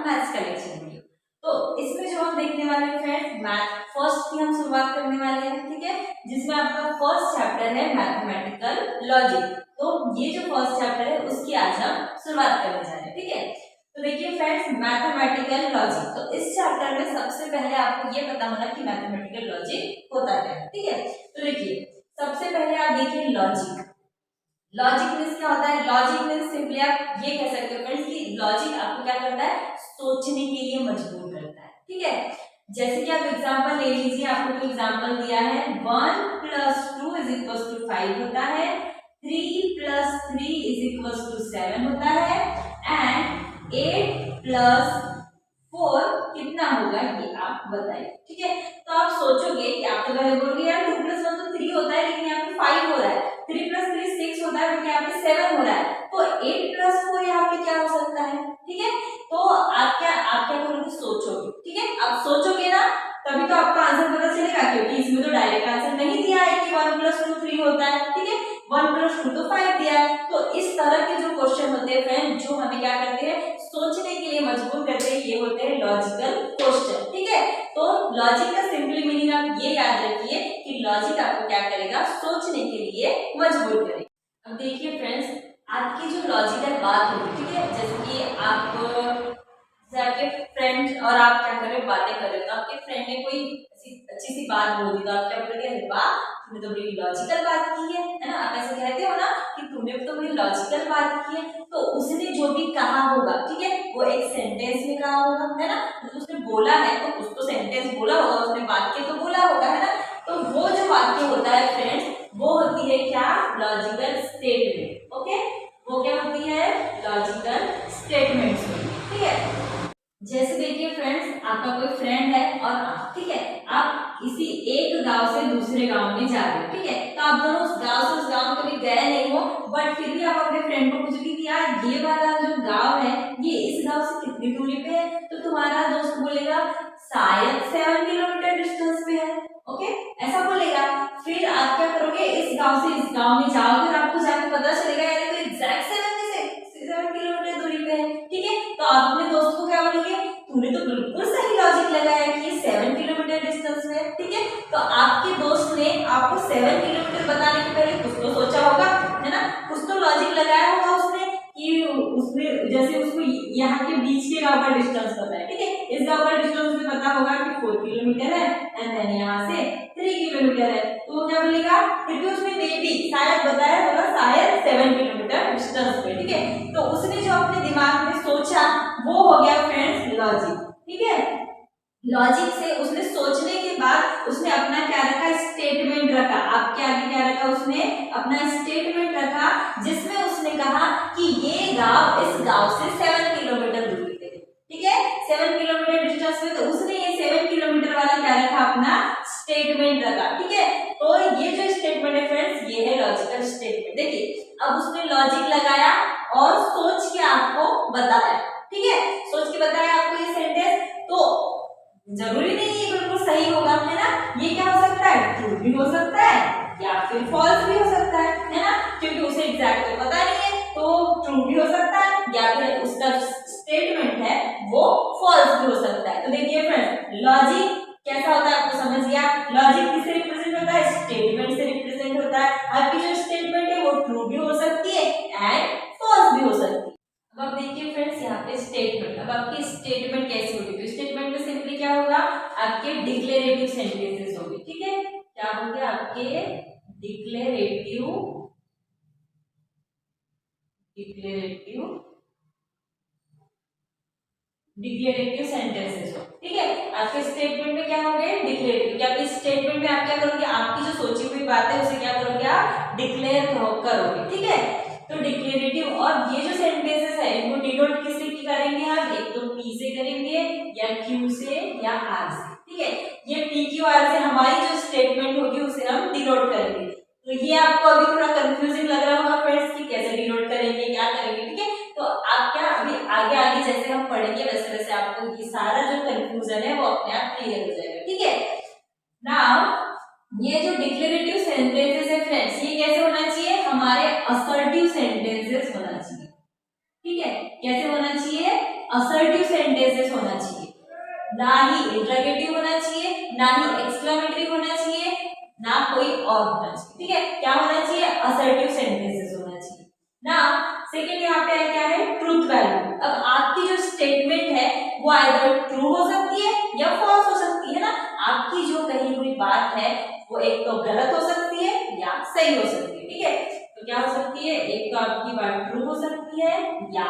Maths का lecture video. तो इसमें जो हम देखने वाले हैं फ्रेंड्स, मैथ फर्स्ट की हम शुरुआत करने वाले हैं, ठीक है, जिसमें आपका फर्स्ट चैप्टर है मैथमेटिकल लॉजिक। तो ये जो फर्स्ट चैप्टर है उसकी आज हम शुरुआत करने जा रहे हैं, ठीक है। तो देखिए फ्रेंड्स, मैथमेटिकल लॉजिक, तो इस चैप्टर में सबसे पहले आपको ये पता होना कि मैथमेटिकल लॉजिक होता क्या है, ठीक है। तो देखिए सबसे पहले आप देखिए लॉजिक। लॉजिक मीन्स क्या होता है? लॉजिक मीन्स सिंपली आप ये कह सकते हो फ्रेंड्स कि लॉजिक आपको क्या करता है? सोचने के लिए मजबूर करता है, ठीक है। जैसे कि आप एग्जांपल ले लीजिए, आपको कोई एग्जांपल दिया है 1 + 2 = 5 होता है, 3 + 3 = 7 होता है एंड 8 + 4 कितना होगा ये आप बताइए, ठीक है। तो आप सोचोगे कि आप तो पहले बोलोगे यार 2 + 1 तो 3 होता है, लेकिन यहाँ पे 5 हो रहा है, 3 + 3 6 होता है, लेकिन यहाँ पे 7 हो रहा है, तो 8 + 4 यहाँ पे क्या हो सकता है, ठीक है। तो आप क्या करोगे? सोचोगे, ठीक है। आप सोचोगे ना तभी तो आपका आंसर पता चलेगा, क्योंकि इसमें तो डायरेक्ट आंसर नहीं दिया है कि 1 + 2 3 होता है, ठीक है। 1 + 2 तो 5 दिया है। तो इस तरह के जो क्वेश्चन होते हैं फ्रेंड, जो हमें क्या करते हैं? सोचने के लिए मजबूर करते हैं, ये होते हैं लॉजिकल क्वेश्चन, ठीक है। तो लॉजिक का सिंपली मीनिंग आप ये याद रखिए कि लॉजिक आपको क्या करेगा? सोचने के लिए मजबूर करेगा। अब देखिए फ्रेंड्स, आपकी जो लॉजिकल बात होगी, ठीक है, जैसे कि आपके फ्रेंड और आप क्या कर रहे हो? बातें कर रहे हो, तो आपके फ्रेंड ने कोई अच्छी सी बात बोल दी, तो आप क्या बोलोगे? अरे वाह, तूने तो बड़ी लॉजिकल बात की है ना। आप ऐसे कहते हो ना कि तूने तो बड़ी लॉजिकल बात की है। तो उसने जो भी कहा होगा, ठीक है, वो एक सेंटेंस में कहा होगा, है ना। तो उसने बोला है तो कुछ तो सेंटेंस बोला होगा, उसने वाक्य तो बोला होगा, है ना। तो वो जो वाक्य होता है फ्रेंड्स, वो होती है क्या? Logical statement, okay. वो क्या होती है? लॉजिकल स्टेटमेंट, ठीक है। जैसे देखिए फ्रेंड्स, आपका कोई फ्रेंड है और आप, ठीक है, आप किसी एक गांव से दूसरे गांव में जा रहे हो, ठीक है। तो आप दोनों उस गांव से उस गांव कभी गए नहीं हो, बट फिर भी आप अपने फ्रेंड को पूछोगे कि यार ये वाला जो गांव है ये इस गांव से कितनी दूरी पे है, तो तुम्हारा दोस्त बोलेगा शायद 7 किलोमीटर डिस्टेंस पे है, ओके, ऐसा बोलेगा। फिर आप क्या करोगे? इस गांव से इस गांव में जाओगे और आपको जाके पता चलेगा यार तो एग्जैक्ट 7 किलोमीटर दूरी पे है, ठीक है। तो आप अपने दोस्त को क्या बोलोगे? तूने तो बिल्कुल सही लॉजिक लगाया कि ये 7 किलोमीटर डिस्टेंस में है, ठीक है। तो आपके दोस्त ने आपको 7 किलोमीटर बताने के पहले कुछ तो सोचा होगा, है ना, कुछ तो लॉजिक लगाया होगा उसने कि उसने जैसे उसको यहाँ के बीच के गांव का डिस्टेंस पता है, ठीक है, इस गांव का डिस्टेंस उसे पता होगा कि 4 किलोमीटर है एंड देन यहाँ से 3 किलोमीटर है। तो वो क्या बोलेगा? फिर भी उसने मे बी शायद बताया होगा शायद 7 किलोमीटर डिस्टेंस पे, ठीक है। तो उसने जो अपने दिमाग में सोचा वो हो गया फ्रेंड्स लॉजिक, ठीक है। लॉजिक से उसने सोचने के बाद उसने अपना क्या रखा? स्टेटमेंट रखा। आपके आगे क्या रखा? उसने अपना स्टेटमेंट रखा, जिसमें उसने कहा कि ये गांव इस गांव से 7 किलोमीटर दूरी पे, ठीक है, 7 किलोमीटर डिस्टेंस में। तो उसने ये 7 किलोमीटर वाला क्या रखा? अपना स्टेटमेंट रखा, ठीक है। तो ये जो स्टेटमेंट है फ्रेंड्स, ये है लॉजिकल स्टेटमेंट। देखिए अब उसने लॉजिक लगाया और सोच के आपको बताया, ठीक है, सोच के बताया आपको ये सेंटेंस। तो जरूरी नहीं है बिल्कुल सही होगा, है ना। ये क्या हो सकता है? ट्रू भी हो सकता है या फिर फॉल्स भी हो सकता है ना, क्योंकि उसे एग्जैक्ट तो पता नहीं है, तो ट्रू भी हो सकता है या फिर उसका स्टेटमेंट है वो फॉल्स भी हो सकता है। तो देखिए फ्रेंड्स, लॉजिक कैसा होता है आपको समझ गया? लॉजिक किससे रिप्रेजेंट होता है? स्टेटमेंट से रिप्रेजेंट होता है। आपकी जो स्टेटमेंट है वो ट्रू भी हो सकती है एंड फॉल्स भी हो सकती है। अब आप देखिए फ्रेंड्स, यहाँ पे स्टेटमेंट, अब आपकी स्टेटमेंट कैसी होगी? तो स्टेटमेंट में सिंपली क्या होगा? आपके डिक्लेरेटिव सेंटेंसेस होंगे, ठीक है। क्या होंगे? आपके डिक्लेरेटिव सेंटेंसेस हो, ठीक है। आपके स्टेटमेंट में क्या होंगे? डिक्लेरेटिव। क्या आपकी स्टेटमेंट में आप क्या करोगे? आपकी जो सोची हुई बात है उसे क्या करोगे? आप डिक्लेयर करोगे, ठीक है। तो डिक्लेरेटिव, और ये जो सेंटेंसेस है इनको डिनोट किससे करेंगे हम? एक तो पी से करेंगे या क्यू से या आर से, ठीक है। ये पी क्यू आर से हमारी जो स्टेटमेंट होगी उसे हम डिनोट करेंगे। तो ये आपको अभी थोड़ा कंफ्यूजिंग लग रहा होगा फ्रेंड्स कि कैसे डिनोट करेंगे, क्या करेंगे, ठीक है। तो आप क्या अभी आगे आगे जैसे हम पढ़ेंगे वैसे वैसे आपको ये सारा जो कंफ्यूजन है वो अपने आप क्लियर हो जाएगा, ठीक है। नाउ ये जो डिक्लेरेटिव सेंटेंसेस है फ्रेंड्स, ये कैसे होना चाहिए? हमारे असर्टिव सेंटेंसेस होना चाहिए, ठीक है। कैसे होना चाहिए? असर्टिव सेंटेंसेस ना ही इंटरोगेटिव होना चाहिए, ना ही एक्सक्लेमेटरी होना चाहिए, ना कोई और होना चाहिए। ठीक है, क्या होना चाहिए? असर्टिव सेंटेंसेस होना चाहिए ना। सेकंड यहाँ पे क्या है? Truth value. अब आपकी जो स्टेटमेंट है वो आइदर ट्रू हो सकती है या फॉल्स हो सकती है ना। आपकी जो कही हुई बात है वो एक तो गलत हो सकती है या सही हो सकती है। ठीक है, तो क्या हो सकती है? एक तो आपकी बात ट्रू हो सकती है या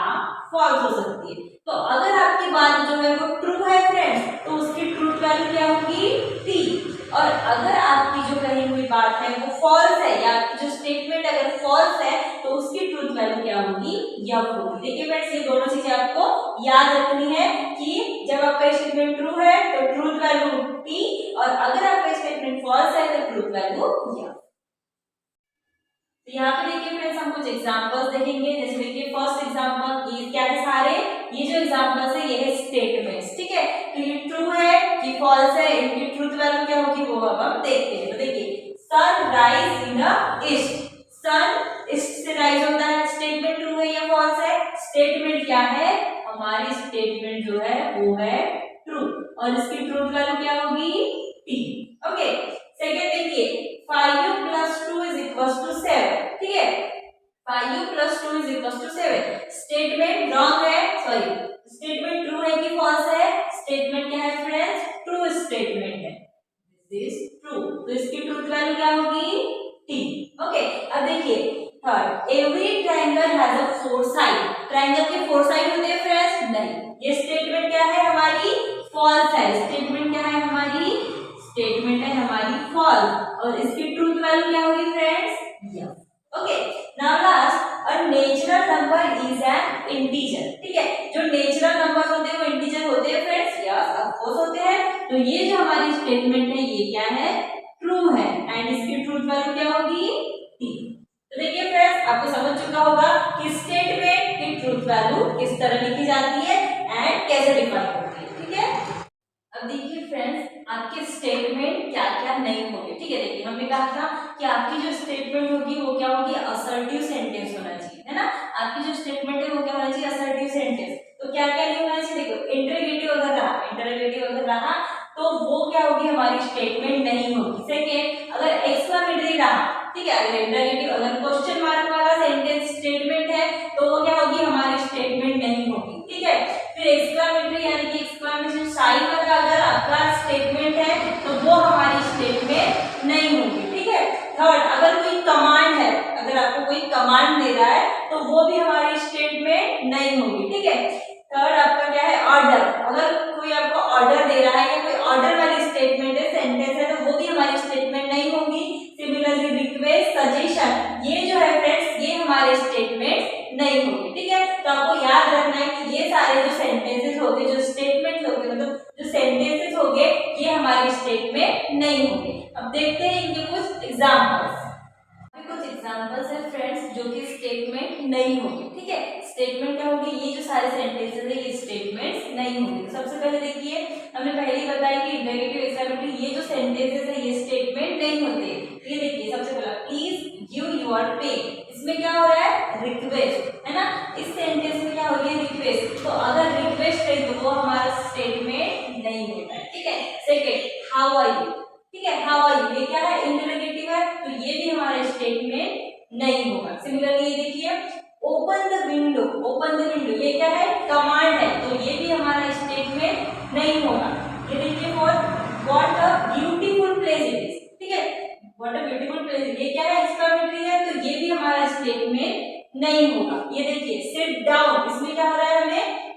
फॉल्स हो सकती है। तो अगर आपकी बात जो है वो ट्रू है फ्रेंड्स, तो उसकी ट्रूथ वैल्यू क्या होगी? टी। और अगर आपकी जो कही हुई बात है वो फॉल्स है, या आपकी जो स्टेटमेंट अगर फॉल्स है, तो उसकी ट्रूथ वैल्यू क्या होगी? एफ होगी। देखिए फ्रेंड्स, ये दोनों चीजें आपको याद रखनी है कि जब आपका स्टेटमेंट ट्रू है तो ट्रूथ वैल्यू टी, और अगर आपका स्टेटमेंट फॉल्स है तो ट्रूथ वैल्यू एफ। तो यहाँ पे देखिए फ्रेंड्स, हम कुछ एग्जांपल्स देखेंगे। जैसे देखिए फर्स्ट एग्जांपल, ये क्या है? सारे ये जो एग्जांपल्स है ये है स्टेटमेंट्स। ठीक है, तो ये ट्रू है कि फॉल्स है, इनकी ट्रूथ वैल्यू क्या होगी वो अब हम देखते हैं। तो देखिए, sun rise in the east. Sun east से राइज होता है, स्टेटमेंट ट्रू है या फॉल्स है? स्टेटमेंट क्या है? हमारी स्टेटमेंट जो है वो है ट्रू, और इसकी ट्रूथ वैल्यू क्या होगी? टी। ओके, सेकंड देखिए, 5u plus 2 is equals to 7। ठीक है, 5u plus 2 is equals to 7। Statement wrong है, सॉरी, स्टेटमेंट ट्रू है कि फॉल्स है? स्टेटमेंट क्या है फ्रेंड्स? ट्रू स्टेटमेंट है, दिस इज ट्रू। तो इसकी ट्रूथ वैल्यू क्या होगी? टी। ओके, अब देखिए third, every triangle has a four side. Triangle के फोर साइड होते हैं फ्रेंड्स? नहीं, ये स्टेटमेंट क्या है हमारी? फॉल्स है। स्टेटमेंट क्या है हमारी? स्टेटमेंट है हमारी फॉल्स, और इसकी ट्रूथ वैल्यू क्या होगी friends? F. Okay, now last, a natural number is an integer. ठीक है, जो नेचुरल नंबर्स होते हैं वो इंटीजर होते हैं फ्रेंड्स? यस, ऑफ कोर्स होते हैं। तो ये जो हमारी स्टेटमेंट है ये क्या है? ट्रू है, एंड इसकी ट्रूथ वैल्यू क्या होगी? टी। तो देखिए फ्रेंड्स, आपको समझ चुका होगा कि स्टेटमेंट की ट्रूथ वैल्यू किस तरह लिखी जाती है एंड कैसे डिफाइन होती है। ठीक है, अब देखिए फ्रेंड्स, आपके स्टेटमेंट क्या क्या नहीं होंगे। ठीक है, देखिए हमने कहा था कि आपकी जो स्टेटमेंट होगी वो क्या होगी? असर्टिव सेंटेंस होना चाहिए, है ना। आपकी जो स्टेटमेंट है वो क्या होना चाहिए? Assertive sentence. तो क्या क्या नहीं होना चाहिए? देखो, इंटरोगेटिव अगर रहा तो वो क्या होगी? हमारी स्टेटमेंट नहीं होगी। सेकेंड, अगर एक्सक्लेमेटरी रहा, ठीक है, अगर इंटरोगेटिव, अगर क्वेश्चन मार्क वाला सेंटेंस स्टेटमेंट है तो वो क्या होगी? हमारी स्टेटमेंट नहीं होगी। ठीक है, फिर एक्सक्लेमेटरी यानी कि एक्सक्लेमेशन साइन वाला अगर आपका स्टेटमेंट है तो वो हमारी स्टेटमेंट नहीं होगी। ठीक है, थर्ड, अगर कोई कमांड है, अगर आपको कोई कमांड दे रहा है तो वो भी हमारी स्टेटमेंट नहीं होगी। ठीक है, थर्ड आपका क्या है? ऑर्डर। अगर कोई आपको ऑर्डर दे रहा है या कोई ऑर्डर वाली स्टेटमेंट है, सेंटेंस है, तो वो भी हमारी स्टेटमेंट नहीं होगी। सिमिलरली रिक्वेस्ट, सजेशन, ये जो है फ्रेंड्स ये हमारे स्टेटमेंट नहीं होगी। ठीक है, तो आपको याद रखना है कि ये सारे जो सेंटेंसेस हो गए, जो स्टेटमेंट हो गए, मतलब जो सेंटेंसेस हो गए, ये हमारी स्टेटमेंट नहीं होंगे। अब देखते हैं इनके कुछ एग्जांपल्स। कुछ एग्जांपल्स है फ्रेंड्स जो कि स्टेटमेंट नहीं होंगे। ठीक है, स्टेटमेंट क्या होगी? ये जो सारे सेंटेंसेस है ये स्टेटमेंट्स नहीं होंगे। सबसे पहले देखिए, हमने पहले ही बताया कि नेगेटिव एक्सक्लेमेटरी, ये जो सेंटेंसेस है ये स्टेटमेंट नहीं होते। ये देखिए, सबसे पहला, प्लीज गिव योर पे। इसमें क्या हो रहा है? रिक्वेस्ट, है ना। इस सेंटेंस में क्या हो रही है? रिक्वेस्ट। तो अगर रिक्वेस्ट है तो वो हमारा स्टेटमेंट नहीं होता है। ठीक है, सेकंड, हाउ आर यू। ठीक है, हाउ आर यू, ये क्या है? इंटरोगेटिव है, तो ये भी हमारा स्टेटमेंट नहीं होगा। सिमिलरली ये देखिए, open the window. Open the window ये क्या है? कमांड है, तो ये भी हमारा स्टेटमेंट नहीं होगा। ये देखिए, what a beautiful place it is. ठीक है, व्हाट अ ब्यूटीफुल प्लेस, ये क्या है? एक्सक्लेमेटरी है, तो ये भी हमारा स्टेटमेंट नहीं होगा। ये देखिए, सिट डाउन, इसमें क्या हो रहा है? हमें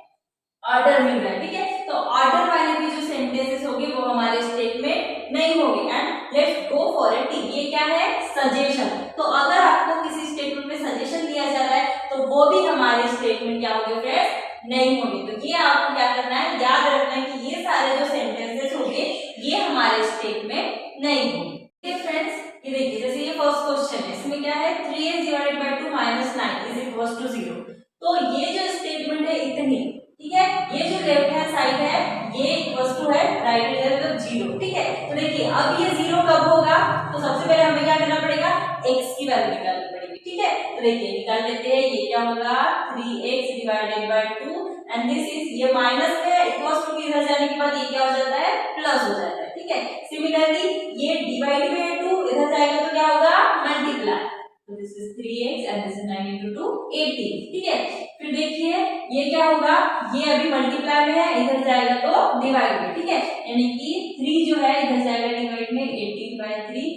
ऑर्डर मिल रहा है। ठीक है, तो ऑर्डर वाले भी जो सेंटेंसेस होंगे वो हमारे स्टेटमेंट नहीं होंगे। And let's go for a T, ये क्या है? सजेशन। तो अगर आपको किसी स्टेटमेंट में सजेशन दिया जा रहा है तो वो भी हमारे स्टेटमेंट क्या होंगे फ्रेंड्स? नहीं होंगे। तो ये आपको क्या करना है? याद रखना है कि ये सारे जो सेंटेंसेस होंगे ये हमारे स्टेटमेंट नहीं होंगे। ठीक है फ्रेंड्स, ये देखिए, जैसे ये फर्स्ट क्वेश्चन है, इसमें क्या है? 3x divided by 2 minus 9 is equals to 0। तो ये जो स्टेटमेंट है इतनी, ठीक है, ये जो लेफ्ट हैंड साइड है ये वस्तु है, राइट हैंड मतलब 0। ठीक है, तो देखिए अब ये 0 कब होगा? तो सबसे पहले हमें क्या करना पड़ेगा? x की वैल्यू निकालनी पड़ेगी। ठीक है, तो देखिए निकाल लेते हैं। ये क्या होगा? 3x divided by 2 and this is, ये माइनस में इक्वल्स टू इधर जाने के बाद ये क्या हो जाता है, प्लस हो जाता है, ठीक है। सिमिलरली ये डिवाइड में 2 इधर जाएगा तो क्या होगा, मल्टीप्लाई, तो this is 3x and this is 9 into 2 18, ठीक है। फिर देखिए ये क्या होगा, ये अभी मल्टीप्लाई में है, इधर जाएगा तो डिवाइड में, ठीक है, यानी कि 3 जो है इधर जाएगा डिवाइड में, 18/3,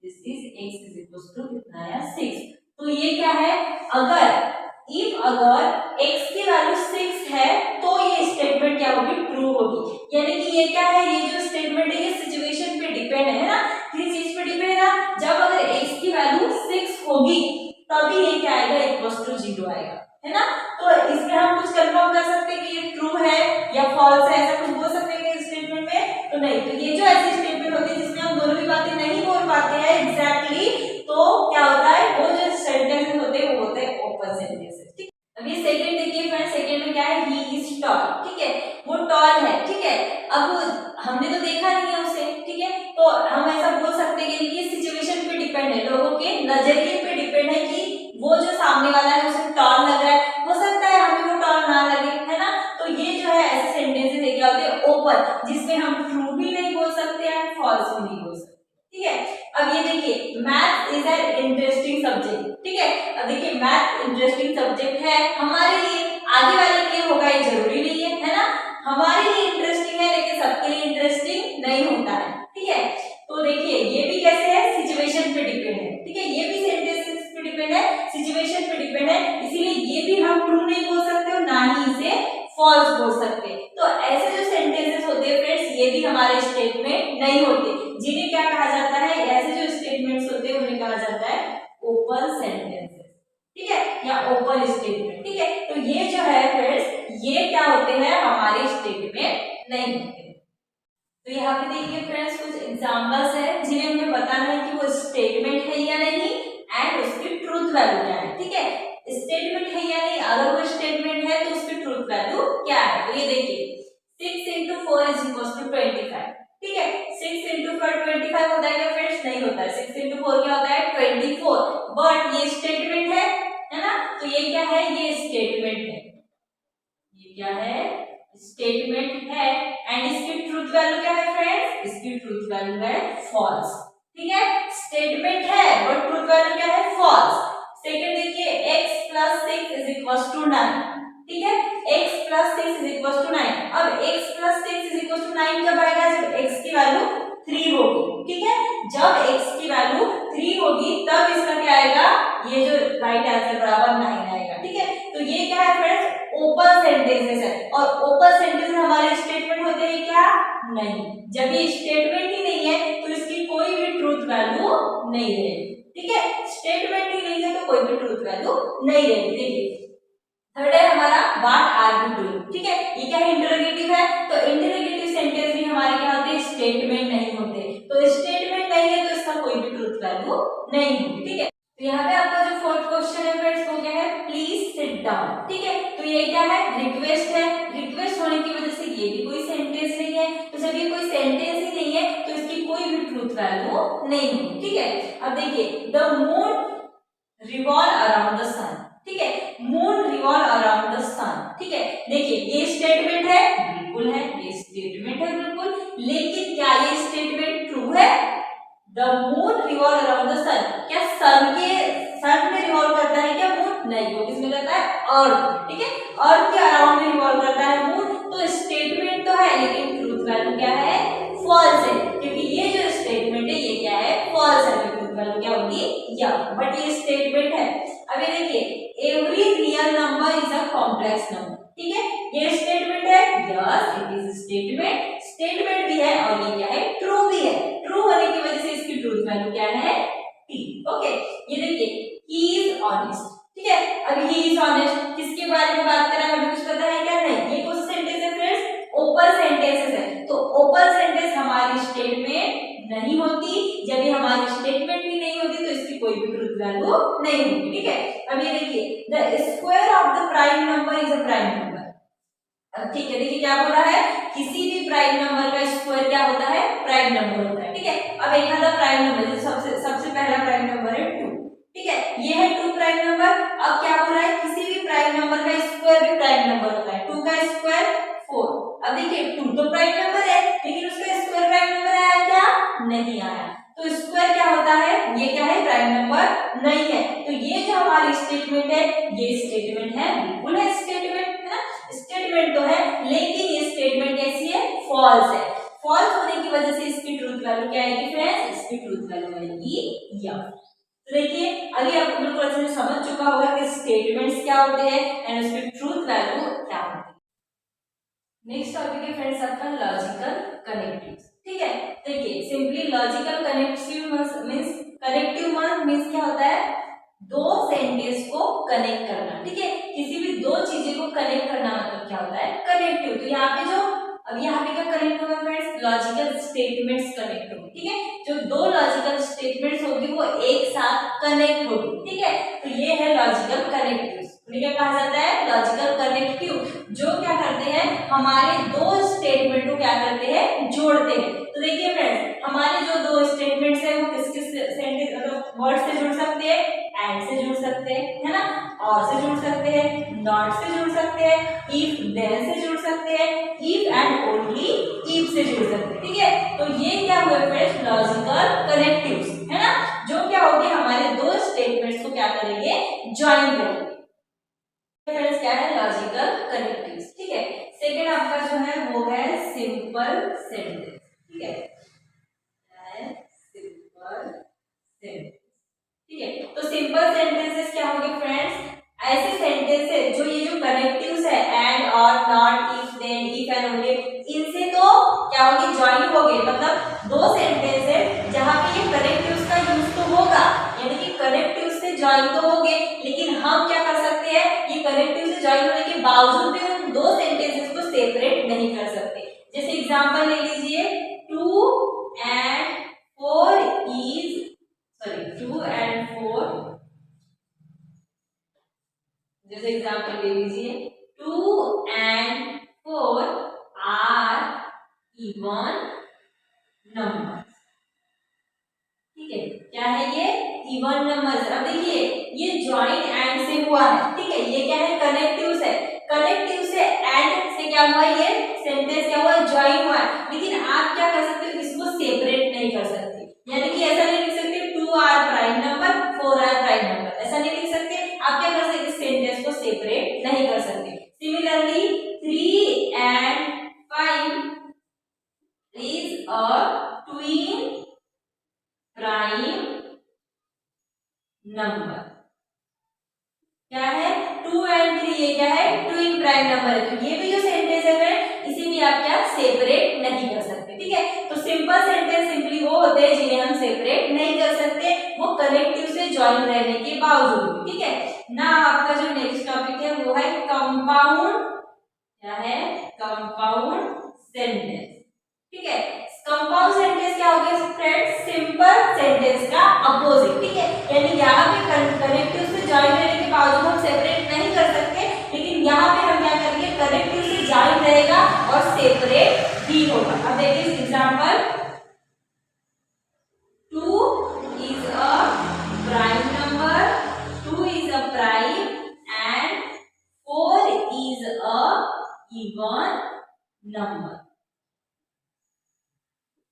this is x is equal to कितना आया 6। तो ये क्या है, अगर x की वैल्यू 6 है तो ये स्टेटमेंट क्या होगी, ट्रू होगी। यानी कि ये क्या है, ये जो स्टेटमेंट है ये सिचुएशन पे डिपेंड है ना, किस चीज पे डिपेंड है ना, जब अगर x की वैल्यू 6 होगी तभी ये क्या आएगा, इक्वल टू 0 आएगा, है ना। तो इसमें हम कुछ कंफर्म कर सकते हैं कि ये ट्रू है या फॉल्स है, ऐसा कुछ बोल सकते हैं इस स्टेटमेंट में, तो नहीं। तो ये जो ऐसी स्टेटमेंट होती है जिसमें हम दोनों भी बातें नहीं बोल पाते हैं एग्जैक्टली, तो क्या होता है, वो जो सेंटेंसेस होते हैं वो होते हैं ओपन सेंटेंसेस, ठीक। अभी सेकंड देखिए फ्रेंड्स, सेकंड में क्या है, ही इज टॉल, ठीक है, वो टॉल है, ठीक है। अब हमने तो देखा नहीं है उसे, ठीक है, तो हम ऐसा बोल सकते हैं कि सिचुएशन पे डिपेंड है, लोगों के नजरिए पे डिपेंड है कि वो जो सामने वाला है उसे टॉल लग रहा है, हो सकता है हमें वो टॉल ना लगे, है ना। तो ये जो है ऐसे सेंटेंसेस है क्या होते हैं, ओपन, जिसमें हम ट्रू भी नहीं बोल सकते हैं, फॉल्स भी नहीं बोल सकते, ठीक है। अब ये देखिए math is an interesting subject, ठीक है। अब देखिए मैथ इंटरेस्टिंग सब्जेक्ट है हमारे लिए, आगे वाले के लिए होगा ये जरूरी नहीं है ना। हमारे लिए इंटरेस्टिंग है लेकिन सबके लिए इंटरेस्टिंग नहीं होता है, ठीक है। तो देखिए ये भी कैसे है, सिचुएशन पे डिपेंड है, ठीक है, ये भी सेंटेंसेस पे डिपेंड है, सिचुएशन पे डिपेंड है, इसीलिए ये भी हम ट्रू नहीं बोल सकते और ना ही इसे फॉल्स बोल सकते। तो ऐसे जो सेंटेंसेस होते हैं फ्रेंड्स, ये भी हमारे स्टेटमेंट नहीं होते, जिन्हें क्या कहा जाता है, ऐसे जो स्टेटमेंट्स होते हैं उन्हें कहा जाता है ओपन सेंटेंसेस, ठीक है, या ओपन स्टेटमेंट, ठीक है। तो ये जो है फ्रेंड्स, ये क्या होते हैं, हमारे स्टेटमेंट नहीं होते। तो यहाँ पे देखिए फ्रेंड्स कुछ एग्जांपल्स है जिन्हें हमें बताना है कि वो स्टेटमेंट है या नहीं एंड उसकी ट्रूथ वैल्यू क्या है, ठीक है। स्टेटमेंट है या नहीं, अगर वो स्टेटमेंट है तो उसकी ट्रूथ वैल्यू क्या है। तो ये देखिए 6 into 4 is equals to 25, ठीक है। 6 into 4 25 होता है क्या फ्रेंड्स, नहीं होता है। 6 into 4 क्या होता है, 24, बट ये स्टेटमेंट है ना। तो ये क्या है, ये स्टेटमेंट है, ये क्या है, स्टेटमेंट है एंड इसकी ट्रूथ वैल्यू क्या है फ्रेंड्स, इसकी ट्रूथ वैल्यू है फॉल्स, ठीक है। स्टेटमेंट है बट ट्रूथ वैल्यू क्या है, फॉल्स। सेकंड देखिए x plus 6 is equals to 9, ठीक है, x plus 6 is equals to 9। अब x plus 6 is equals to 9 कब आएगा, जब x की वैल्यू 3 होगी, ठीक है। जब x की वैल्यू 3 होगी तब इसका क्या आएगा, ये जो राइट आंसर बराबर 9 आएगा, ठीक है। तो ये क्या है फ्रेंड्स, ओपन सेंटेंसेस है, और ओपन सेंटेंस हमारे स्टेटमेंट होते हैं क्या, नहीं। जब ये स्टेटमेंट ही नहीं है तो इसकी कोई भी ट्रूथ वैल्यू नहीं रहेगी, ठीक है। स्टेटमेंट ही नहीं है तो कोई भी ट्रूथ वैल्यू नहीं रहेगी। देखिए थर्ड है हमारा व्हाट आर यू डूइंग, ठीक है, ये क्या है, इंटरोगेटिव है। तो इंटरोगेटिव सेंटेंस भी हमारे क्या होते हैं, स्टेटमेंट नहीं होते। तो स्टेटमेंट नहीं है तो इसका कोई भी ट्रूथ वैल्यू नहीं होगी, ठीक है। तो यहाँ पे आपका जो फोर्थ क्वेश्चन है फ्रेंड्स वो क्या है, प्लीज सिट डाउन, ठीक है। तो ये क्या है, रिक्वेस्ट है, रिक्वेस्ट होने की वजह से ये भी कोई सेंटेंस नहीं है। तो जब ये कोई सेंटेंस ही नहीं है तो इसकी कोई भी ट्रूथ वैल्यू नहीं होगी, ठीक है। अब देखिए the moon revolve around the sun, ठीक है, moon revolve around the sun, ठीक है। देखिए ये स्टेटमेंट है, बिल्कुल है, ये स्टेटमेंट है बिल्कुल, लेकिन क्या ये स्टेटमेंट ट्रू है, the moon revolve around the sun, क्या सन में रिवॉल्व करता है क्या मून, नहीं, वो किसमें करता है, अर्थ, ठीक है, अर्थ के अराउंड में रिवॉल्व करता है मून। तो स्टेटमेंट तो है लेकिन ट्रूथ वैल्यू क्या है, फॉल्स है, क्योंकि ये जो स्टेटमेंट है ये क्या है, फॉल्स है, तो ट्रूथ वैल्यू क्या होगी, या, बट ये स्टेटमेंट है। अब ये देखिए every real number is a complex number, ठीक है, ये स्टेटमेंट है, yes it is statement, statement भी है और ये क्या है, ट्रू भी है। ट्रू होने की वजह से इसकी ट्रूथ वैल्यू क्या है, टी, ओके। ये देखिए ही इज ऑनेस्ट, ठीक है। अब ही इज ऑनेस्ट किसके बारे में बात कर रहा है, हमें कुछ पता है क्या, नहीं। ये कौन सा सेंटेंस है फ्रेंड्स, ओपन सेंटेंसेस है। तो ओपन सेंटेंस हमारी स्टेटमेंट नहीं होती, जब ये हमारी स्टेटमेंट भी नहीं होती तो इसकी कोई भी ट्रूथ वैल्यू नहीं होती, ठीक है। अब ये देखिए the square of the prime number is a prime number, ठीक है। देखिए क्या बोल रहा है, किसी भी प्राइम नंबर का स्क्वायर क्या होता है, प्राइम नंबर होता है, ठीक है। अब एक आधा प्राइम नंबर, सबसे पहला प्राइम नंबर है 2, ठीक है, ये है 2 प्राइम नंबर। अब क्या बोल रहा है, किसी भी प्राइम नंबर का स्क्वायर भी प्राइम नंबर होता है, 2 का स्क्वायर 4। अब देखिए 2 तो प्राइम नंबर है, लेकिन उसका स्क्वायर प्राइम नंबर आया क्या? नहीं आया। तो स्क्वायर क्या होता है? ये क्या है? प्राइम नंबर नहीं है। तो ये जो हमारी स्टेटमेंट है, ये स्टेटमेंट है, बिल्कुल है स्टेटमेंट, है ना? स्टेटमेंट तो है, लेकिन ये स्टेटमेंट कैसी है? फॉल्स है। फॉल्स होने की वजह से इसकी ट्रूथ वैल्यू क्या आएगी फ्रेंड्स? इसकी ट्रूथ वैल्यू आएगी या। तो देखिए अभी आपको बिल्कुल अच्छे से समझ चुका होगा कि स्टेटमेंट्स क्या होते हैं एंड उसकी ट्रूथ वैल्यू क्या होती है। नेक्स्ट टॉपिक है फ्रेंड्स आपका लॉजिकल कनेक्टिव्स। ठीक है, देखिए सिंपली लॉजिकल कनेक्टिव मींस क्या होता है? दो सेंटेंस को कनेक्ट करना। ठीक है, किसी भी दो चीजें को कनेक्ट करना मतलब क्या होता है? कनेक्टिव। तो यहाँ पे जो अब यहाँ पे क्या कनेक्ट होगा फ्रेंड्स? लॉजिकल स्टेटमेंट्स कनेक्ट होंगे। ठीक है, जो दो लॉजिकल स्टेटमेंट्स होगी वो एक साथ कनेक्ट होगी। ठीक है, तो ये है लॉजिकल कनेक्टिव्स। क्या कहा जाता है? लॉजिकल कनेक्टिव, जो क्या करते हैं? हमारे दो स्टेटमेंट को क्या करते हैं? जोड़ते हैं। तो देखिए फ्रेंड्स, हमारे जो दो स्टेटमेंट्स हैं वो किस किस सेंटेंस मतलब वर्ड से जुड़ सकते हैं? एंड से जुड़ सकते हैं, है ना? और से जुड़ सकते हैं, नॉट से जुड़ सकते हैं, इफ देन से जुड़ सकते हैं, इफ एंड ओनली इफ से जुड़ सकते हैं। ठीक है, तो ये क्या हुए फ्रेंड्स? लॉजिकल कनेक्टिव्स, है ना? जो क्या होगी? हमारे दो स्टेटमेंट्स को क्या करेंगे? ज्वाइन करेंगे। फ्रेंड्स क्या है? Logical connectives. ठीक है, सेकंड आपका जो है वो है सिंपल सेंटेंस। ठीक है, सिंपल सेंटेंस। ठीक है, तो सिंपल सेंटेंसेस क्या होंगे फ्रेंड्स? ऐसे सेंटेंसेस जो ये जो कनेक्टिव्स है एंड और not if then if and only, इनसे तो क्या होगी? ज्वाइन हो गए। मतलब दो सेंटेंस है जहां पे ये कनेक्टिव्स का यूज तो होगा, यानी कि कनेक्टिव से ज्वाइन तो हो गए, लेकिन हम क्या कर सकते हैं? ये कनेक्टिव से ज्वाइन होने के बावजूद भी उन दो सेंटेंसेस को सेपरेट नहीं कर सकते। जैसे एग्जांपल ले लीजिए, 2 and 4 is सॉरी 2 and 4, जैसे एग्जांपल ले लीजिए 2 and 4 are even numbers। ठीक है, क्या है ये? Even numbers. अब देखिए ये ज्वाइन एंड से हुआ है। ठीक है, ये क्या है? कनेक्टिव से। कनेक्टिव से एंड से क्या हुआ? ये सेंटेंस क्या हुआ? ज्वाइन हुआ है। लेकिन आप क्या कर सकते हो? इसको सेपरेट नहीं कर सकते। यानी कि ऐसा नहीं लिख सकते 2 are prime number 4 are prime number, ऐसा नहीं लिख सकते। आप क्या कर सकते? सेंटेंस को सेपरेट नहीं कर सकते। Similarly 3 and 5 is a twin prime number. क्या है? 2 and 3 ये क्या है? ट्विन प्राइम नंबर है। तो ये भी जो सेंटेंस है इसे भी आप क्या सेपरेट नहीं कर सकते। ठीक है, तो सिंपल सेंटेंस सिंपली वो होते हैं जिन्हें हम सेपरेट नहीं कर सकते, वो कनेक्टिव से ज्वाइन रहने के बावजूद। ठीक है ना, आपका जो नेक्स्ट टॉपिक है वो है कंपाउंड। क्या है? Compound sentence. ठीक है, कंपाउंड सेंटेंस क्या हो गया फ्रेंड्स? सिंपल सेंटेंस का अपोजिट। ठीक है, यानी यहाँ पे कनेक्टिव से ज्वाइन रहने के बावजूद हम सेपरेट नहीं कर सकते, लेकिन यहाँ पे हम क्या करेंगे? कनेक्टिव से ज्वाइन रहेगा और सेपरेट भी होगा। अब देखिए example, 2 is a prime number, 2 is a prime and 4 is a even number।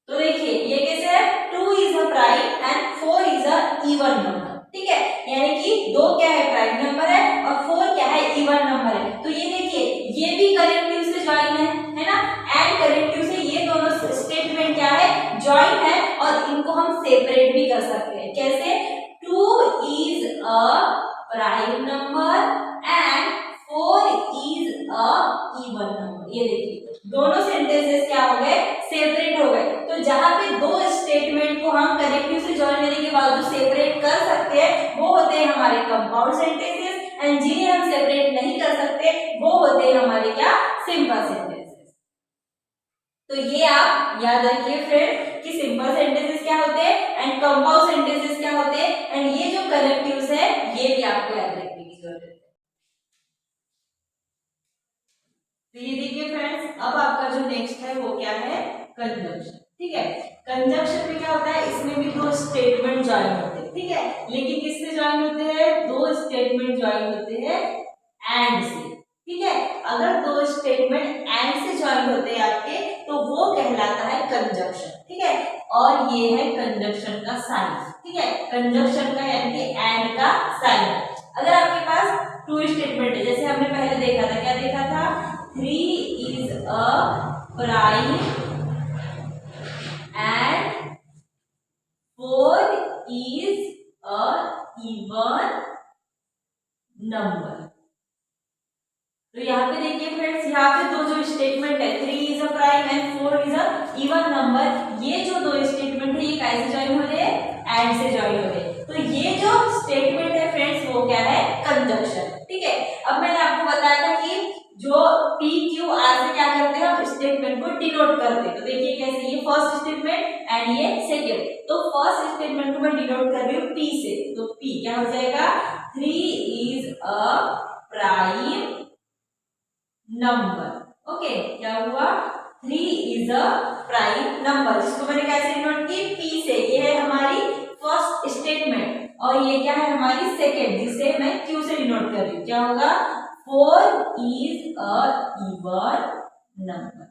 तो देखिए ये कैसे है? 2 is a prime and 4 is a even number। ठीक है, यानी कि 2 क्या है? प्राइम नंबर है और 4 क्या है? इवन नंबर है। तो ये देखिए ये भी कनेक्टिव से ज्वाइन है ना? एंड कनेक्टिव से ये दोनों स्टेटमेंट क्या है? ज्वाइन है और इनको हम सेपरेट भी कर सकते हैं। कैसे? 2 is a prime number and 4 is a even number। ये देखिए दोनों सेंटेंसेस क्या हो गए? सेपरेट हो गए। तो जहां पे दो स्टेटमेंट को हम कनेक्टिव से ज्वाइन करने के बावजूद सेपरेट कर सकते हैं वो होते हैं हमारे कंपाउंड सेंटेंसेस, एंड जिन्हें हम सेपरेट नहीं कर सकते वो होते हैं हमारे क्या? Simple sentences. तो ये आप याद रखिए फ्रेंड्स कि सिंपल सेंटेंसेस क्या होते हैं एंड कंपाउंड सेंटेंसेस क्या होते हैं, एंड ये जो कनेक्टिव्स है ये भी आपको याद रखने की जरूरत है। तो ये देखिए फ्रेंड्स, अब आपका जो नेक्स्ट है वो क्या है? कंजंक्शन। ठीक है, कंजंक्शन में क्या होता है? इसमें भी दो स्टेटमेंट ज्वाइन होते हैं। ठीक है, लेकिन किससे ज्वाइन होते हैं? दो स्टेटमेंट ज्वाइन होते हैं एंड से। ठीक है, अगर दो स्टेटमेंट एंड से ज्वाइन ज्वाइन होते हैं आपके, तो वो कहलाता है कंजक्शन, ठीक है। और ये है कंजक्शन का साइन, ठीक है, कंजक्शन का यानी कि एंड का साइन। अगर आपके पास ट्रू स्टेटमेंट है, जैसे हमने पहले देखा था, क्या देखा था, 3 is a prime and 4 is a even number. तो यहाँ पे देखिए फ्रेंड्स, यहाँ पे दो जो स्टेटमेंट है, 3 is a prime and 4 is a even number, ये जो दो स्टेटमेंट है ये कैसे ज्वाइन हो रहे हैं, एंड से ज्वाइन हो रहे हैं। तो ये जो स्टेटमेंट है फ्रेंड्स वो क्या है, कंजक्शन, ठीक है। अब मैंने आपको बताया था कि जो P Q R से क्या करते हैं, हम स्टेटमेंट को डिनोट करते हैं। तो देखिए कैसे, ये फर्स्ट स्टेटमेंट एंड ये सेकेंड। तो फर्स्ट स्टेटमेंट को मैं डिनोट कर रही हूँ P से, तो P क्या हो जाएगा, 3 is a prime number, okay, क्या हुआ, 3 इज अ प्राइम नंबर, जिसको मैंने कैसे डिनोट की, P से। ये है हमारी फर्स्ट स्टेटमेंट, और ये क्या है, हमारी सेकेंड, जिसे मैं Q से डिनोट कर रही हूँ। क्या होगा, 4 इज अ इवन नंबर।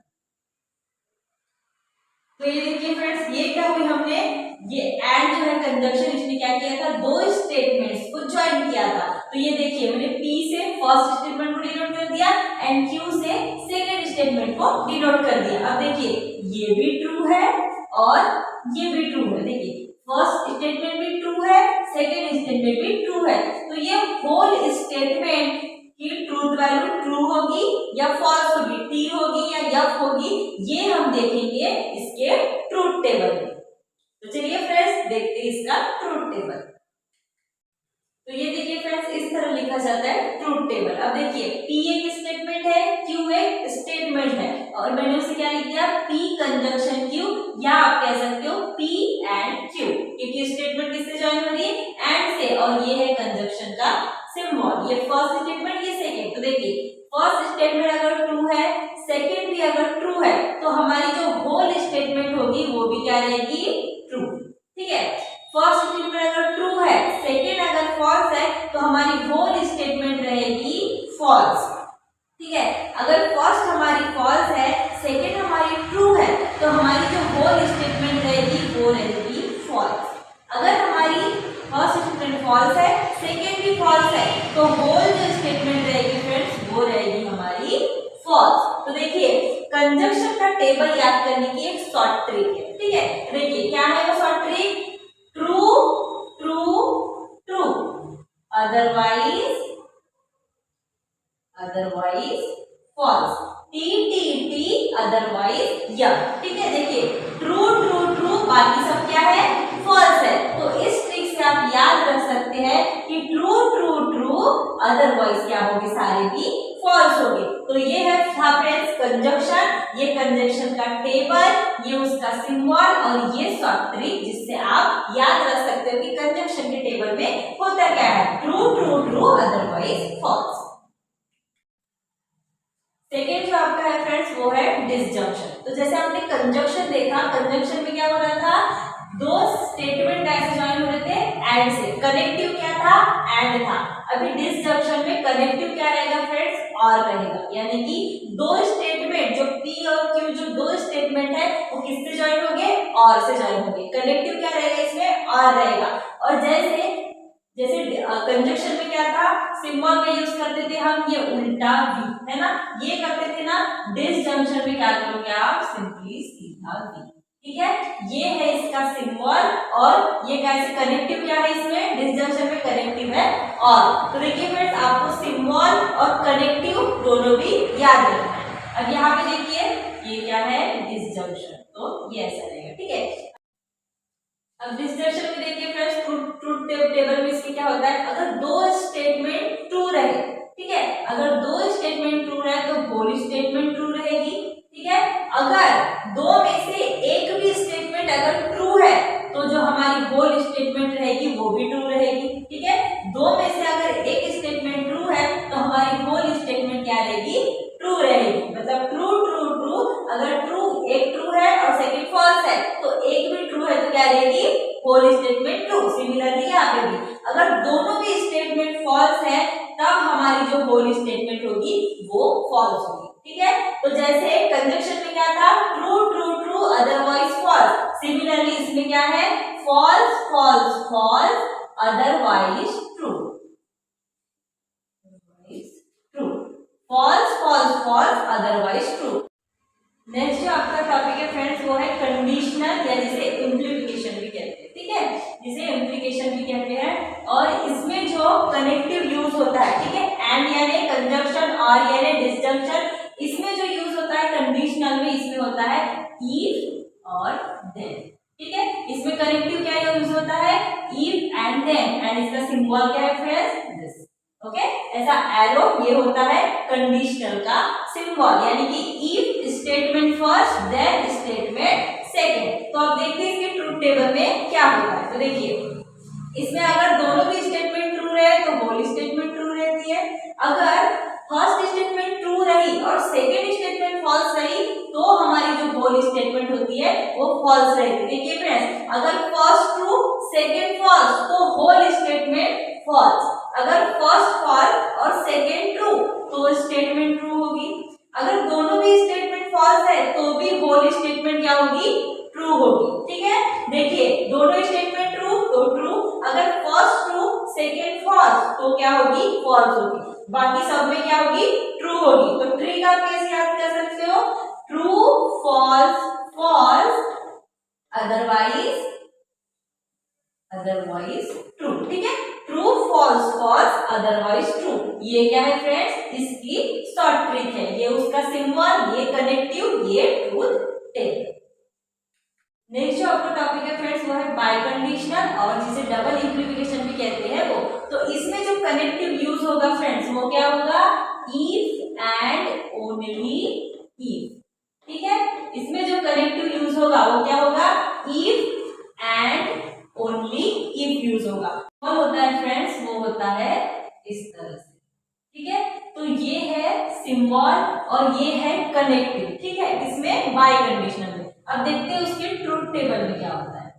तो ये देखिए फ्रेंड्स, ये क्या हुई, हमने ये एंड जो है कंजक्शन, इसने क्या किया था, दो स्टेटमेंट्स को ज्वाइन किया था। तो ये देखिए, मैंने P से फर्स्ट स्टेटमेंट को डिनोट कर दिया एंड Q से सेकेंड स्टेटमेंट को डिनोट कर दिया। अब देखिए, ये भी ट्रू है और ये भी ट्रू है। देखिए, फर्स्ट स्टेटमेंट भी ट्रू है, सेकेंड स्टेटमेंट भी ट्रू है। तो ये होल स्टेटमेंट की ट्रूथ वैल्यू ट्रू होगी या फॉल्स होगी, टी होगी या एफ होगी, ये हम देखेंगे इसके ट्रूथ टेबल में। तो चलिए फ्रेंड्स देखते हैं इसका ट्रूथ टेबल। तो ये देखिए फ्रेंड्स, इस तरह लिखा जाता है ट्रूथ टेबल। अब देखिए, P एक स्टेटमेंट है, Q एक स्टेटमेंट है, और मैंने उसे क्या लिख दिया, P कंजक्शन Q, या आप कह सकते हो P एंड Q, क्योंकि स्टेटमेंट किससे ज्वाइन हो रही है, एंड से, और ये है कंजक्शन का सिंबल। ये फर्स्ट स्टेटमेंट, ये सेकेंड। तो देखिए, फर्स्ट स्टेटमेंट अगर ट्रू है, सेकेंड भी अगर ट्रू है, तो हमारी जो होल स्टेटमेंट होगी वो भी क्या रहेगी, ट्रू, ठीक है। फर्स्ट स्टेटमेंट अगर ट्रू है, सेकेंड अगर फॉल्स है, तो हमारी होल स्टेटमेंट रहेगी फॉल्स, ठीक है। अगर फर्स्ट हमारी फॉल्स है, सेकेंड हमारी ट्रू है, तो हमारी जो होल स्टेटमेंट रहेगी वो रहेगी फॉल्स। अगर हमारी फर्स्ट स्टेटमेंट फॉल्स है, सेकेंड भी फॉल्स है, तो होल जो स्टेटमेंट रहेगी फ्रेंड्स वो रहेगी हमारी फॉल्स। तो देखिए, कंजक्शन का टेबल याद करने की एक शॉर्ट ट्रिक है, ठीक है। देखिए क्या है वो short trick, true true true, otherwise false, T T T otherwise या, ठीक है। देखिए, ट्रू ट्रू ट्रू, बाकी सब क्या है, फॉल्स है। तो इस ट्रिक से आप याद रख सकते हैं कि ट्रू ट्रू ट्रू, अदरवाइज क्या होगी, सारे भी फॉल्स होगी। तो ये है फ्रेंड्स कंजक्शन, ये कंजक्शन का टेबल, ये उसका सिंबल, और ये शॉर्ट ट्रिक जिससे आप याद रख सकते हो कि कंजक्शन के टेबल में होता क्या है, true true true, otherwise false. Second जो आपका है फ्रेंड्स वो है डिसजंक्शन। तो जैसे आपने कंजक्शन देखा, कंजक्शन में क्या हो रहा था, दो स्टेटमेंट ऐसे ज्वाइन हो रहे थे एंड से, कनेक्टिव क्या था, एंड था। अभी डिसजंक्शन में कनेक्टिव क्या रहेगा फ्रेंड्स, और रहेगा, यानी कि दो स्टेटमेंट जो P और Q, जो दो स्टेटमेंट है वो किससे ज्वाइन होंगे, और से ज्वाइन होंगे। कनेक्टिव क्या रहेगा इसमें, और रहेगा। और जैसे कंजक्शन में क्या था, सिंबल का यूज करते थे हम, ये उल्टा V है ना, ये करते थे ना। डिसजंक्शन में क्या करोगे आप, सिंपली सीधा V, ठीक है। ये है इसका सिंबल, और ये कैसे कनेक्टिव क्या है इसमें, डिसजंक्शन में कनेक्टिव है और। तो देखिए फ्रेंड्स, आपको सिंबल और कनेक्टिव दोनों भी याद रखना है। अब यहाँ पे देखिए, ये क्या है, डिसजंक्शन, तो ये ऐसा रहेगा, ठीक है। अब डिसजंक्शन में देखिए फ्रेंड्स, ट्रूथ टेबल में इसके क्या होता है, अगर दो स्टेटमेंट ट्रू रहे, ठीक है, अगर दो स्टेटमेंट ट्रू रहे तो होल स्टेटमेंट ट्रू रहेगी, ठीक है। अगर दो में से एक भी स्टेटमेंट अगर ट्रू है, तो जो हमारी होल स्टेटमेंट रहेगी वो भी ट्रू रहेगी, ठीक है। दो में से अगर एक स्टेटमेंट ट्रू है, तो हमारी होल स्टेटमेंट क्या रहेगी, ट्रू रहेगी। मतलब ट्रू ट्रू ट्रू, अगर ट्रू एक ट्रू है और सेकंड फॉल्स है, तो एक भी ट्रू है तो क्या रहेगी, होल स्टेटमेंट ट्रू। सिमिलरली यहाँ पे भी अगर दोनों भी स्टेटमेंट फॉल्स है, तब हमारी जो होल स्टेटमेंट होगी वो फॉल्स होगी, ठीक है। तो जैसे कंजक्शन में क्या था, true true true otherwise false, similarly इसमें क्या है, false false false otherwise true, true, false false false otherwise true. Next जो आपका टॉपिक है फ्रेंड्स वो है कंडीशनल या जिसे इम्प्लीकेशन भी कहते हैं, ठीक है, जिसे इम्प्लीकेशन भी कहते हैं। और इसमें जो कनेक्टिव यूज होता है, ठीक है, एंड यानी कंजंक्शन और यानी डिसजंक्शन, इसमें जो यूज होता है कंडीशनल में, इसमें होता है इफ और देन, ठीक है। इसमें कनेक्टिव क्या यूज होता है, इफ एंड देन, एंड इसका सिंबल क्या है फ्रेंड्स, दिस, ओके। ऐसा एरो ये होता है कंडीशनल का सिंबल, यानी कि if statement first then statement second. तो अब देखते हैं इसके ट्रूथ टेबल में क्या होता है। तो देखिए इसमें अगर दोनों भी स्टेटमेंट ट्रू रहे तो होल स्टेटमेंट ट्रू रहती है, अगर फर्स्ट स्टेटमेंट ट्रू रही और सेकंड स्टेटमेंट फॉल्स रही तो हमारी जो होल स्टेटमेंट होती है वो फॉल्स रहेगी। देखिए फ्रेंड्स, अगर फर्स्ट ट्रू सेकंड फॉल्स तो होल स्टेटमेंट फॉल्स, अगर फर्स्ट फॉल्स और सेकंड ट्रू तो स्टेटमेंट ट्रू होगी, अगर दोनों भी स्टेटमेंट फॉल्स है तो भी होल स्टेटमेंट क्या होगी, ट्रू होगी, ठीक है। देखिए दोनों स्टेटमेंट ट्रू तो ट्रू, अगर फर्स्ट ट्रू सेकंड फॉल्स तो क्या होगी, फॉल्स होगी, बाकी सब में क्या होगी, ट्रू होगी। तो ट्री का कैसे याद कर सकते हो, true false false otherwise true, ठीक है, true false false otherwise true, ये क्या है फ्रेंड्स, इसकी शॉर्ट ट्रिक है, ये उसका सिंबल, ये कनेक्टिव, ये ट्रूथ टेबल। नेक्स्ट जो आपका टॉपिक है फ्रेंड्स वो है बाय कंडीशनल और जिसे डबल इम्प्लीकेशन भी कहते हैं वो। तो इसमें जो कनेक्टिव यूज होगा फ्रेंड्स वो क्या होगा, इफ एंड ओनली इफ, ठीक है। इसमें जो कनेक्टिव यूज होगा वो क्या होगा, if and only if use होगा। कौन होता है फ्रेंड्स, वो होता है इस तरह से, ठीक है। तो ये है सिंबल और ये है कनेक्टिव, ठीक है, इसमें बाय कंडीशनल में। अब देखते हैं उसके ट्रूथ टेबल में क्या होता है।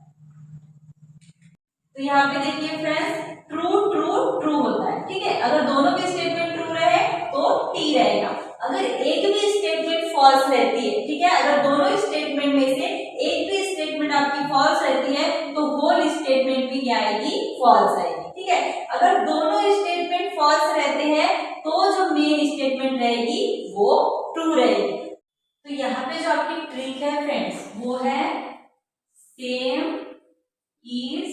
तो यहाँ पे देखिए फ्रेंड्स, ट्रू ट्रू ट्रू होता है, ठीक है, अगर दोनों भी स्टेटमेंट ट्रू रहे तो टी रहेगा, अगर एक भी स्टेटमेंट फॉल्स रहती है, ठीक है, अगर दोनों स्टेटमेंट में से एक भी स्टेटमेंट आपकी फॉल्स रहती है तो होल स्टेटमेंट भी क्या आएगी, फॉल्स आएगी, ठीक है। अगर दोनों स्टेटमेंट फॉल्स रहते हैं तो जो मेन स्टेटमेंट रहेगी वो ट्रू रहेगी। तो यहाँ पे जो आपकी ट्रिक है फ्रेंड्स वो है same is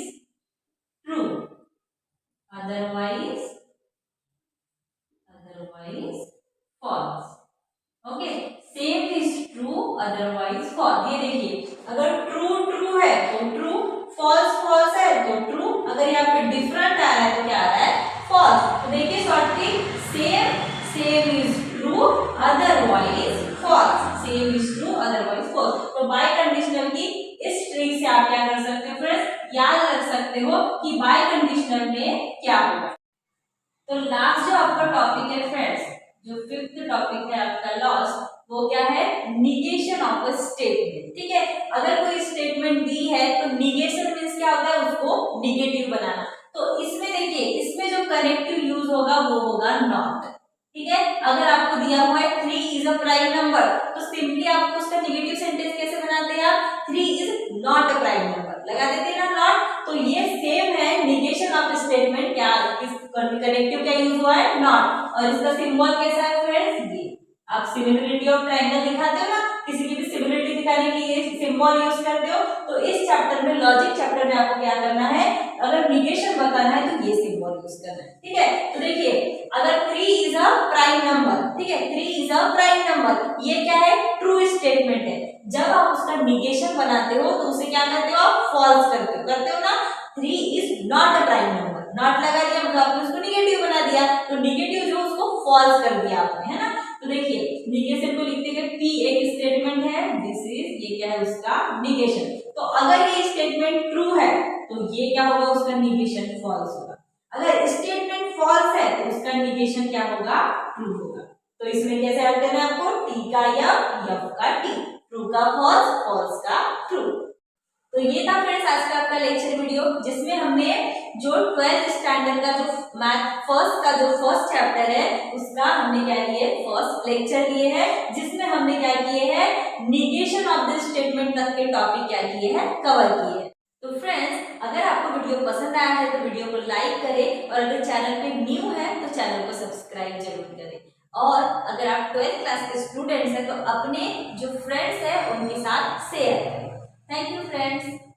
true otherwise false, okay, same is true otherwise false. ये देखिए अगर ट्रू ट्रू है तो ट्रू, फॉल्स फॉल्स है तो ट्रू, अगर यहाँ पे डिफरेंट आ रहा है तो क्या आ रहा है, फॉल्स। तो देखिए short trick, same is true otherwise false, same is true otherwise false. तो बाय कंडीशनल की इस ट्रिक से आप क्या कर सकते हो फ्रेंड्स, याद रख सकते हो कि बाय कंडीशनल में क्या होगा। तो लास्ट जो आपका टॉपिक है फ्रेंड्स, जो फिफ्थ टॉपिक है आपका लास्ट, वो क्या है, निगेशन ऑफ अ स्टेटमेंट, ठीक है। अगर कोई स्टेटमेंट दी है तो निगेशन मींस क्या होता है, उसको निगेटिव बनाना। तो इसमें देखिए इसमें जो कनेक्टिव यूज होगा वो होगा नॉट, ठीक है। अगर आपको दिया हुआ है 3 इज अ प्राइम नंबर तो सिंपली आपको उसका नेगेटिव सेंटेंस कैसे बनाते हैं आप, 3 is not a prime number लगा देते हैं ना, नॉट। तो ये सेम है निगेशन ऑफ स्टेटमेंट, क्या कनेक्टिव क्या यूज हुआ है, नॉट, और इसका सिंबल कैसा है फ्रेंड्स, ये आप सिमिलरिटी ऑफ ट्रायंगल दिखाते हो ना, किसी की भी सिमिलरिटी दिखाने के लिए सिंबल यूज करते हो। तो इस चैप्टर में, लॉजिक चैप्टर में आपको क्या करना है, अगर निगेशन बताना है तो ये सिंबल यूज करना है, ठीक है। तो देखिए अगर 3 इज अ प्राइम नंबर, ठीक है, 3 इज अ प्राइम नंबर, ये क्या है, ट्रू स्टेटमेंट है। जब आप उसका निगेशन बनाते हो तो उसे क्या करते हो, आप फॉल्स करते हो ना। 3 is not a prime number, not लगा दिया मतलब आपने उसको निगेटिव बना दिया, तो निगेटिव जो उसको फॉल्स कर दिया आपने, है ना। तो देखिए निगेशन को लिखते हैं, पी एक स्टेटमेंट है, दिस इज, ये क्या है उसका निगेशन। तो अगर ये स्टेटमेंट ट्रू है तो ये क्या होगा, उसका निगेशन फॉल्स होगा। अगर स्टेटमेंट फॉल्स है तो उसका निगेशन क्या होगा, ट्रू होगा। तो इसमें कैसे ऐड करना है आपको, टी का एफ का टी, ट्रू का फॉल्स, फॉल्स का ट्रू। तो ये था फ्रेंड्स आज का आपका लेक्चर वीडियो जिसमें हमने जो 12th स्टैंडर्ड का जो मैथ फर्स्ट का जो फर्स्ट चैप्टर है उसका हमने क्या किया है, फर्स्ट लेक्चर लिए हैं, जिसमें हमने क्या किए हैं, निगेशन ऑफ द स्टेटमेंट तक के टॉपिक क्या किए हैं, कवर किए हैं। तो फ्रेंड्स, अगर आपको वीडियो पसंद आया है तो वीडियो को लाइक करें और अगर चैनल पे न्यू है तो चैनल को सब्सक्राइब जरूर करें। और अगर आप 12th क्लास के स्टूडेंट्स हैं तो अपने जो फ्रेंड्स हैं उनके साथ शेयर करें। Thank you friends.